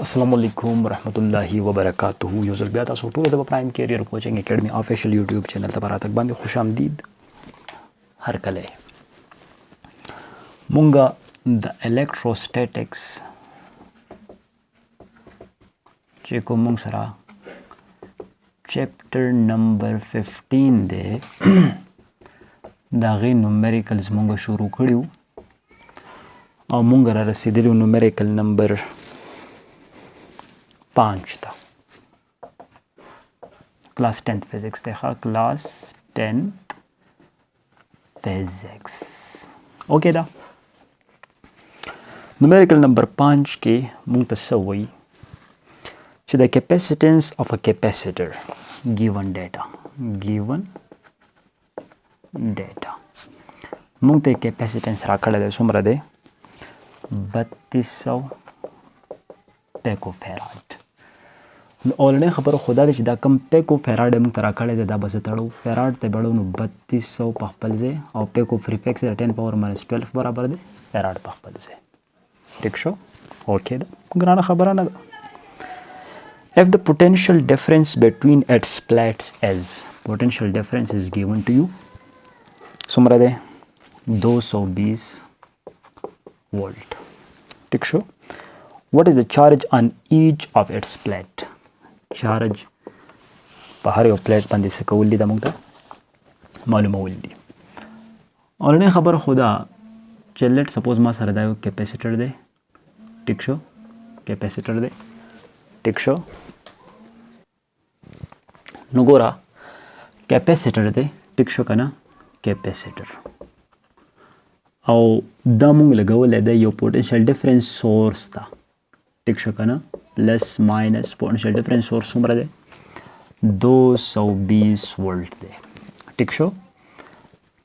अस्सलाम वालेकुम रहमतुल्लाहि व बरकातुहू यो ځل بیا تاسو ټول د پرایم کیریئر کوچنګ اکیډمي افیشل یوټیوب چینل ته براتک باندې خوش آمدید. هر کله مونږه د electrostatics چې کوم مونږ سره چپټر نمبر 15 دی دا غي نومریکلز مونږ شروع کړیو او مونږ را رسیدلی نومریکل نمبر 5 تا क्लास 10th फिजिक्स देखा क्लास 10th फिजिक्स ओके दा न्यूमेरिकल नंबर 5 के मुंतसवी to the capacitance of a capacitor given data मुंगते capacitance राखड़ा दे सुमरा दे 3200 पिकोफैराड ऑलरेडी खबर खुदा दे دا کم پیکو فیراډ موږ ترا کړی دا بس تړو فیراډ ته بړو نو 3200 په خپل ځای او پیکو پریفکس 10 پاور -12 برابر دی فیراډ په خپل ځای ٹھیک شو اوکې دا ګرانه خبره نه ده if the potential difference between its plates is potential difference is given to you څومره دی 220 वोल्ट ٹھیک شو what is the charge on each of its plate charge په هر یو پلیټ باندې څه کول دي دا موږ ته معلومول دي اورنه خبر خدا چې لیټ سپوز ما سره دا یو کیپیسیټر دی ټیک شو کیپیسیټر دی ټیک شو نو ګورا کیپیسیټر دی ټیک شو کنه کیپیسیټر او دا موږ لګول دی یو پوتنشل ډیفرنس سورس تا ټیک شو کنه plus minus potential difference source उम्र दे 220 volt दे ठीक शो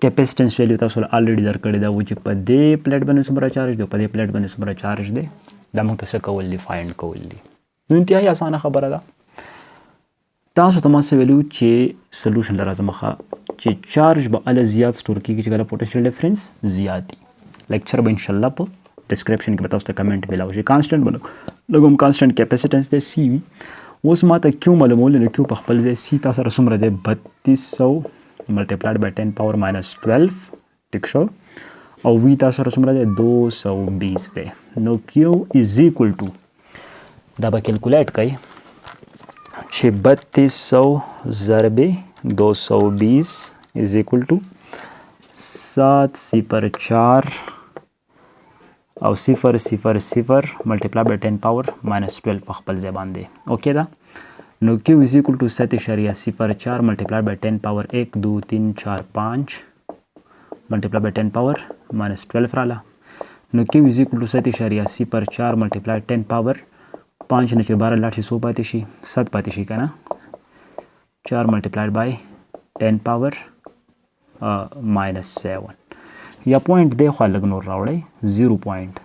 capacitance value तासो already दर कड़े दा वो जे पदे प्लेट बने सुमरा चार्ज दे पदे प्लेट बने सुमरा चार्ज दे दा मुक्त से कवली फाइंड कवली नو انتهایی आसान خبره ده تاسو تماسه ویلو چې سولوشن لازم ښه چې چارج به ال زیات سٹور کیږي چې کله پوتنشل ډیفرنس زیاتی لیکچر به ان شاء الله په डिस्क्रिप्शन के बताओ तो कमेंट मिलाओ जी कांस्टेंट बनो लगम कांस्टेंट कैपेसिटेंस दे सी वी उस माता क्यों मालूम ले क्यों पखपल जे सी ता सर सुमर दे 3200 मल्टीप्लाइड बाय 10 पावर -12 ठीक शो और वी ता सर सुमर दे 220 दे नो क्यू इज इक्वल टू दा कैलकुलेट कई 3200 ضرب 220 is equal to 7 0 4 او 0 0 0 ملټیپلای بای 10 پاور -12 په خپل ځای باندې اوکې دا نو q is equal to 7.04 ملټیپلای بای 10 پاور 1 2 3 4 5 ملټیپلای بای 10 پاور -12 رااله نو q is equal to 7.04 ملټیپلای 10 پاور 5 نه چې 12 لاټ شي 100 پاتې شي 7 پاتې شي کنه 4 ملټیپلای بای 10 پاور -7 या पॉइंट दे खा लग नोर रावड़े 0 पॉइंट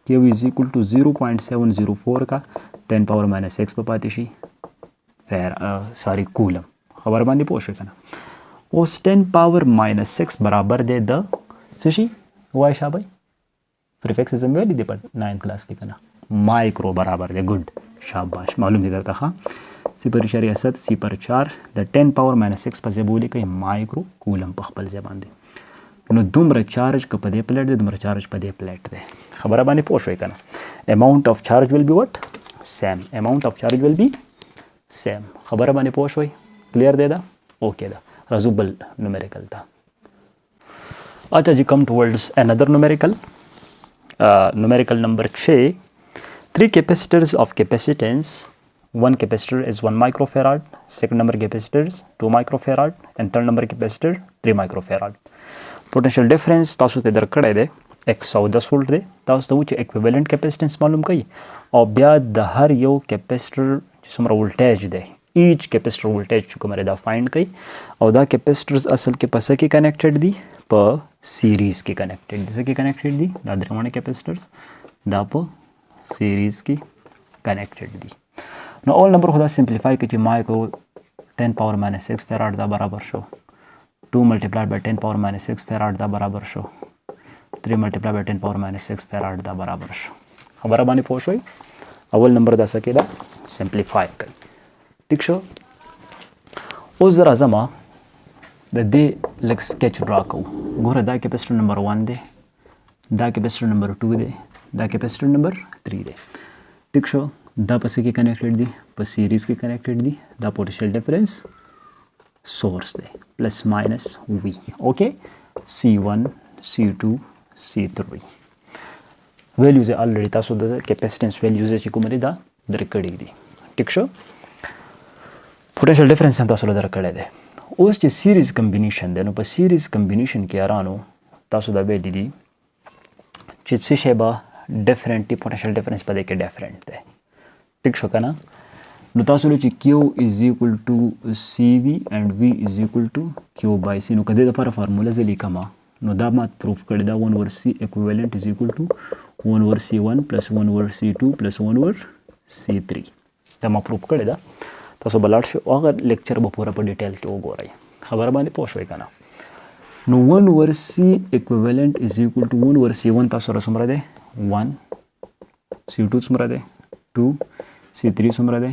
के इज इक्वल टू 0.704 का 10 पावर -6 पे पाती फिर सारी कूलम खबर बांधी पोषे करना उस 10 पावर -6 बराबर दे द सशी वाई शाह भाई प्रीफिक्स इज वेरी दे पर 9th क्लास की करना माइक्रो बराबर दे गुड शाबाश मालूम नहीं करता हाँ 0.7 0.4 द 10 पावर -6 पे बोले कहीं माइक्रो कूलम पखपल से बांधे نو دومره چارج که په دې پلیټ دی دومره چارج په دې پلیټ دی خبره باندې پوه شوئ کنه اماونٹ آف چارج ویل بی وټ سیم اماونٹ آف چارج ویل بی سیم خبره باندې پوه شوئ کلیر دی دا اوکې دا راځو بل نومریکل ته اچھا جی کم ټورډز انادر نومریکل نومریکل نمبر 6 3 capacitors of capacitance one capacitor is 1 microfarad second number capacitor is 2 microfarad and third number capacitor 3 microfarad potential difference تاسو ته درکړی دی 110 volt دی تاسو ته و چې اکویوالنت کیپیسټنس معلوم کړئ او بیا د هر یو کیپیسټر چې څومره وولټیج دی ایچ کیپیسټر وولټیج چې کومه دا فایند کړئ او دا کیپیسټرز اصل کې پسه کې کنیکټډ دي په سیریز کې کنیکټډ دي څه کې کنیکټډ دي دا درمونه کیپیسټرز دا په سیریز کې کنیکټډ دي نو اول نمبر خدا سمپلیفای کړئ چې مایکرو 10 پاور -6 فیراډ دا برابر شو 2 multiplied by 10 power -6 farad دا برابر شو 3 multiplied by 10 power -6 farad دا برابر شو خبره باندې پوه شوي اول نمبر دا سکے دا سمپلیفائی کئی ٹھیک شو اوس ذرا زما د دې لږ سکیچ ډرا کوو. ګوره دا کیپیسټر نمبر 1 دی، دا کیپیسټر نمبر 2 دی، دا کیپیسټر نمبر 3 دی. ټیک شو دا په څه کې کنیکټډ دي؟ په سیریز کې کنیکټډ دي. دا پوټینشیل ډیفرنس سورس دی پلس ماینس وی. اوکې C1 C2 C3 ویلیوز یې الریډي تاسو د کیپیسټنس ویلیوز چې کوم دي دا درکړي دي. ټیک شو پوټینشیل ډیفرنس هم تاسو له درکړی دی. اوس چې سیریز کمبینیشن دی نو په سیریز کمبینیشن کې یارانو تاسو دا ویلی دي چې څه شی به ډیفرنٹ دی، پوټینشیل ډیفرنس په دې کې ډیفرنٹ دی. ټیک شو که نه؟ نو تاسو له چې Q از ایکول ټو CV اینڈ V از ایکول ټو Q بای C. نو که دې دپاره فارموله زه لیکمه نو دا ما پروف کړې ده 1 over C equivalent is equal to 1 over C1 plus 1 over C2 plus 1 over C3. دا ما پروف کړې ده. تاسو به لاړ شئ او هغه لیکچر به پوره په ډیټیل کې وګورئ. خبره باندې پوه شوئ که نه؟ نو 1 over C equivalent is equal to 1 over C1 تاسو سره څومره دی؟ 1. C2 څومره دی؟ 2. C3 څومره دی؟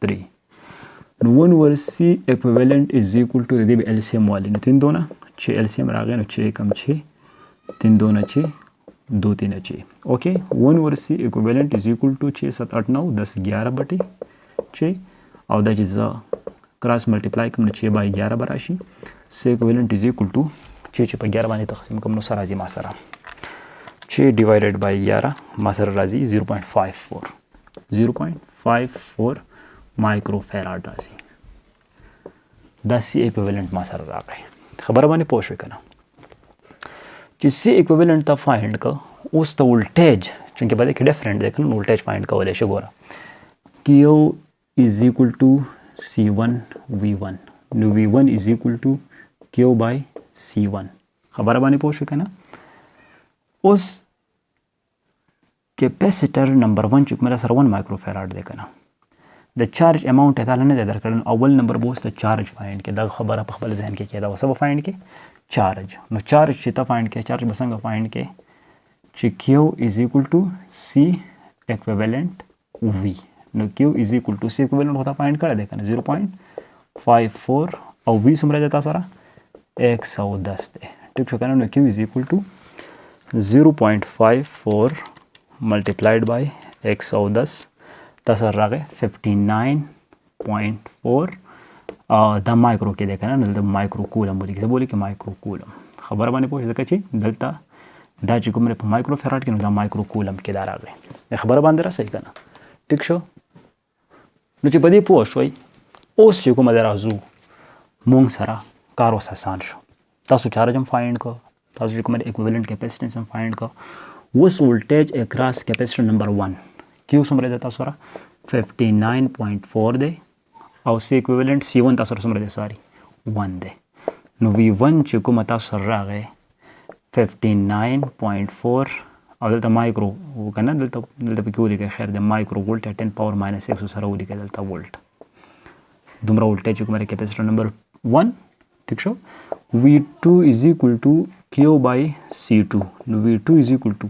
3. نو 1 over C equivalent is equal to دې به LCM والی. نو 3 دونه چې LCM راغی نو 6 کم 6 3 دونه 6 2 3 6. اوکې 1 over C equivalent is equal to 6 7 8 9 10 11 بټې 6 او دا چې زه کراس ملټیپلای کوم نو 6 بای 11 به راشي. C equivalent is equal to 6 چې په 11 باندې تقسیم کوم نو سره راځي ما سره 6 ډیوایډډ بای 11 ما سره راځي 0.54 مایکرو فیراډ راځي. دا C equivalent ما سره راغی. خبره باندې پوه شوئ که نه؟ چې C equivalent ته فایند که اوس ته ولټیج چونکې په دې کې ډفرنټ دی که نه، ولټیج فایند کولی شي. ګوره Q is equal to C1 V1 نو V1 is equal to Q by C1. خبره باندې پوه شو که نه؟ اوس کیپیسیټر نمبر 1 چې کومه سره 1 مایکرو فیراډ دی که نه، د چارج اماونټ یې تاله نه دی درکړی. اول نمبر به اوس د چارج فایند کې. دا خبره په خپل ذهن کې کېده څه به فایند کې؟ چارج. نو چارج چې ته فایند کې چارج به څنګه فایند کې چې Q is equal to C equivalent V. نو Q is equal to C equivalent خو تا فایند کړی دی که نه 0.54 او V څومره دی تا سره 110 دی. ټیک شو که نه؟ نو Q is equal to 0.54 multiplied by 110 تا سره راغی 59.4 دا مایکرو کې دی که نه، دلته مایکرو کولم ولیکي. زه به ولیکم مایکرو کولم. خبره باندې پوه شئ ځکه چې دلته دا چې کوم په مایکرو فیراډ کې نو دا مایکرو کولم کې دا راغی. خبره باندې رسئ که نه؟ ټیک شو؟ نو چې په دې پوه شوئ اوس چې کومه دی راځو مونږ سره کار اوس آسان شو. تاسو چارج هم فایند کو، تاسو چې کومه اکویولنټ کیپیسټنس هم فایند کو. اوس ولټیج اکراس کیپیسټر نمبر 1 Q څومره دی تاسو سره 59.4 دی او C equivalent C1 تاسو سره څومره دی؟ ساري 1 دی. نو V1 چې کومه تاسو سره راغی 59.4 او دلته مایکرو که نه دلته پکې ولیکئ خیر د مایکرو ولټ 10 پاور ماینس 6 سره ولیکئ دلته ولټ. دومره ولټیج چې کومه کیپیسټر نمبر 1. ٹھیک شو؟ V2 is equal to Q by C2. نو V2 is equal to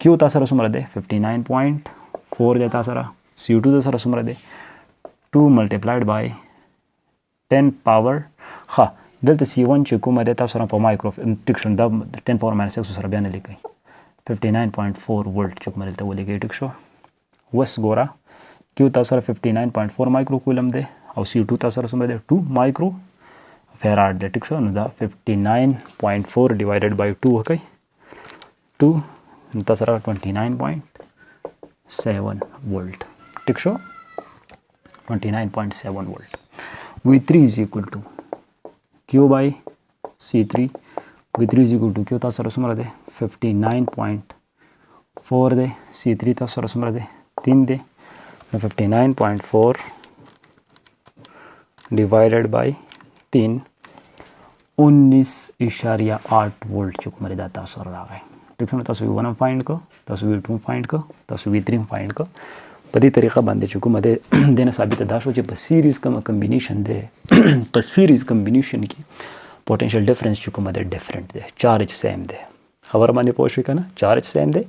Q تاسو سره څومره دی 59.4 دی تاسو سره. C2 تاسو سره څومره دی 2 multiplied by 10 power ښه دلته C1 چې کومه دی تاسو سره په مایکرو ټیک شو دا 10 پاور ماینس 6 سره بیا نه لیکئ 59.4 ولټ چې کومه دلته ولیکئ. ټیک شو؟ اوس ګوره Q تاسو سره 59.4 مایکرو کولم دی او C2 تاسو سره څومره دی 2 مایکرو فیراډ دی. ټیک شو؟ نو دا 59.4 ډیوایډډ بای 2 وکئ 2 نو تاسو سره 29.7 ولټ. ټیک شو؟ 29.7 ولټ. V3 is equal to Q by C3. V3 is equal to Q تاسو سره څومره دی 59.4 دی. C3 تاسو سره څومره دی 3 دی. نو 59.4 ډیوایډډ بای 3 19.8 ولټ چې کومه دا تاسو سره راغی. ټیک شو؟ تاسو V1 هم فایند کو، تاسو V2 هم فایند کو، تاسو V3 هم فایند کو. په دې طریقه باندې چې کومه دی دنه ثابته دا شو چې په سیریز کومه کمبینیشن دی په سیریز کمبینیشن کې پوټینشیل ډیفرنس چې کومه دی ډیفرنٹ دی، چارج سیم دی. خبر باندې پوه شئ که نه؟ چارج سیم دی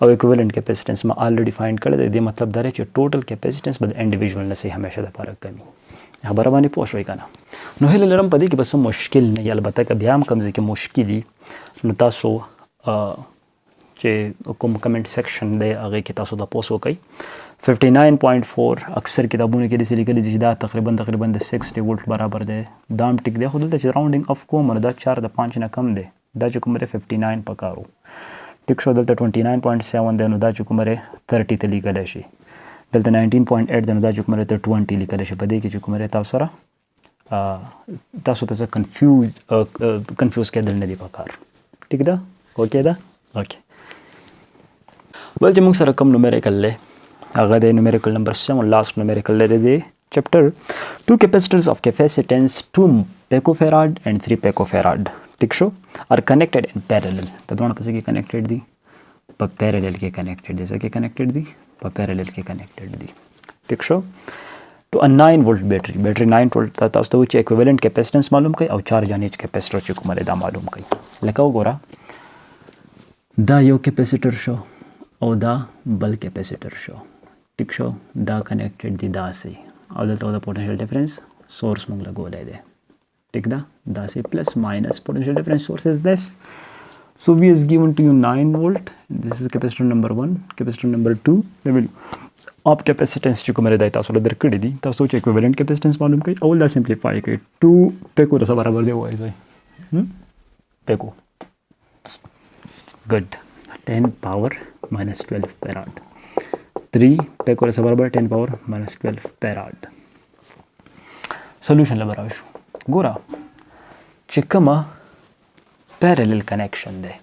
او اکویولنٹ کیپیسټنس ما الریډي فایند کړی دی. د مطلب دا دی چې ټوټل کیپیسټنس به د انډیویژوال نه سي همیشه دپاره کمي. خبره باندې پوه شوئ که نه؟ نو هیله لرم په دې کې به څه مشکل نه وي. البته که بیا هم کوم ځای کې مشکل وي نو تاسو چې کوم کمنټ سیکشن دی هغې کې تاسو تپوس وکئ. 59.4 اکثر کتابونو کې داسې لیکلي دي چې دا تقریبا د 60 وولټ برابر دی. دا هم ټیک دی، خو دلته چې راونډینګ اف کوم نو دا 4 د 5 نه کم دی. دا چې کوم دی 59 پکارو. ټیک شو. دلته 29.7 دی نو دا چې کوم دی 30 ته لیکلی شي. دلته 19.8 دی نو دا چې کوم دی 20 لیکلی شي. په دې کې چې کوم دی تاسو سره تاسو ته څه کنفیوز کېدل نه دي پکار. ټیک ده؟ اوکې ده؟ اوکې. بل چې موږ سره کوم نومیریکل دی هغه دی نومیریکل نمبر 7 لاست نومیریکل دی دی چپټر. 2 capacitors of capacitance 2 picofarad and 3 picofarad ټیک شو are connected in parallel. دا دواړه په څه کې کنیکټډ دي؟ په پیرالل کې کنیکټډ دي. څه کې کنیکټډ دي؟ په پیرالل کې کنیکټډ دي. ټیک شو. to a 9 volt بیټري 9 volt تاسو ته چې equivalent capacitance معلوم کړئ او چارج ان ایچ کیپیسټر چې کومه دا معلوم کړئ. لکه وګوره دا یو کیپیسټر شو او دا بل کیپیسټر شو. ټیک شو. دا کنیکټډ دي داسې او دلته د پوټنشل ډیفرنس سورس موږ لګولی دی. ټیک ده؟ داسې پلس ماینس پوټنشل ډیفرنس سورس از this. So V is given to you 9 volt. This is capacitor number 1. Capacitor number 2. The value of capacitance چې کومه دی تاسو له درکړي دي. تاسو چې equivalent capacitance معلوم کړئ اول دا سمپلیفای کړئ. 2 پیکو د څه برابر دی وایي ځای پیکو. ګډ 10 power minus 12 farad. 3 پیکو د څه برابر 10 power minus 12 farad. سولوشن لبر راشو. ګوره چې کومه پیرالل کنیکشن دی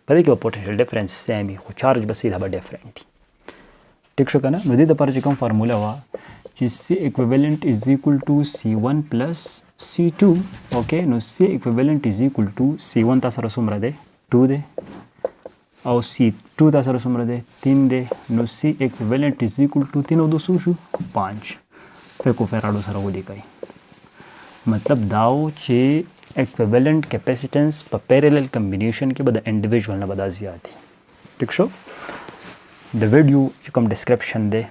په دې کې به پوټنشل ډیفرنس سیم وي خو چارج به سیده به ډیفرنٹ وي. ټیک شو که نه؟ نو دې دپاره چې کوم فارموله وه چې سی اکویولنٹ از ایکول ټو C1 پلس C2 اوکې. نو سی اکویولنٹ از ایکول ټو C1 تا سره څومره دی 2 دی او C2 تا سره څومره دی 3 دی. نو سی اکویولنٹ از ایکول ټو 3 او 2 څو شو 5 پیکو فیراډو سره ولیکئ. مطلب دا و چې equivalent capacitance په parallel combination کې به د individual نه به دا زیات دي. ټیک شو. د ویډیو چې کوم ډسکرپشن دی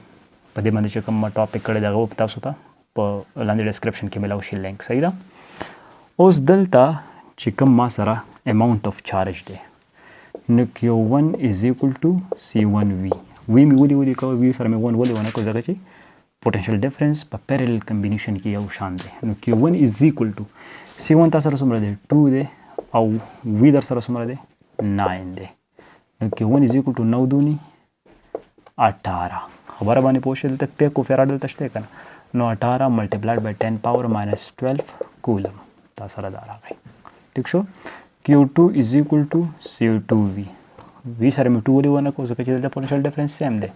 په دې باندې چې کوم ما ټاپک کړی دی هغه به تاسو ته په لاندې ډسکرپشن کې میلاو شي لینک. صحیح ده؟ اوس دلته چې کوم ما سره اماونټ آف چارج دی نو Q1 is equal to C1V. وی مې ولې کوه وی سره مې ولې ونه کړو ځکه چې پوټنشل ډیفرنس په پیرالل کمبینیشن کې یو شان دی. نو Q1 is equal to C1 تا سره څومره دی 2 دی او وی در سره څومره دی 9 دی. نو Q1 is equal to 9 دونی 18. خبره باندې پوه شئ. دلته پیکو فیراډ دلته شته که نه؟ نو 18 ملټیپلایډ بای 10 پاور ماینس 12 کولم تا سره دا راغی. ټیک شو. Q2 is equal to C2V. وی سره مې 2 ولې ونه کړو ځکه چې دلته پوټنشل ډیفرنس سیم دی.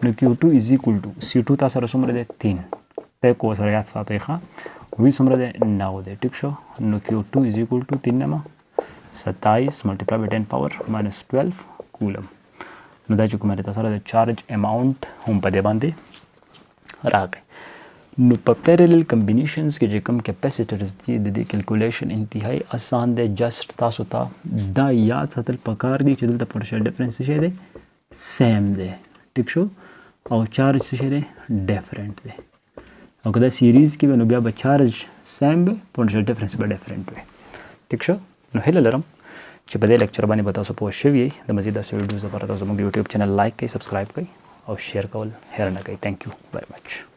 نو Q2 is equal to C2 تا سره څومره دی 3 پیکو سره یاد ساتئ ښه. وی څومره دی 9 دی. ټیک شو. نو Q2 is equal to 3 نما 27 ملټیپلای بای 10 پاور ماینس 12 کولم. نو دا چې کومه دی تاسو سره د چارج اماونټ هم په دې باندې راغی. نو په پیرالل کمبینیشنز کې چې کوم کیپیسیټرز دي د دې کیلکولیشن انتهایی آسان دی. جسټ تاسو ته دا یاد ساتل پکار دي چې دلته پوټنشل ډیفرنس څه دی سیم دی. ټیک شو. او چارج څه دی ډیفرنٹ دی. او که دا سیریز کې وي نو بیا به چارج سیم وي پوټنشل ډیفرنس به ډیفرنٹ وي. ټیک شو. نو هیله لرم چې په دې لیکچر باندې به تاسو پوه شوي یئ. د مزید داسې ویډیوز لپاره تاسو زموږ یوټیوب چینل لایک کړئ، سبسکرایب کړئ او شیر کول هیر نه کړئ. تھینک یو ویری مچ.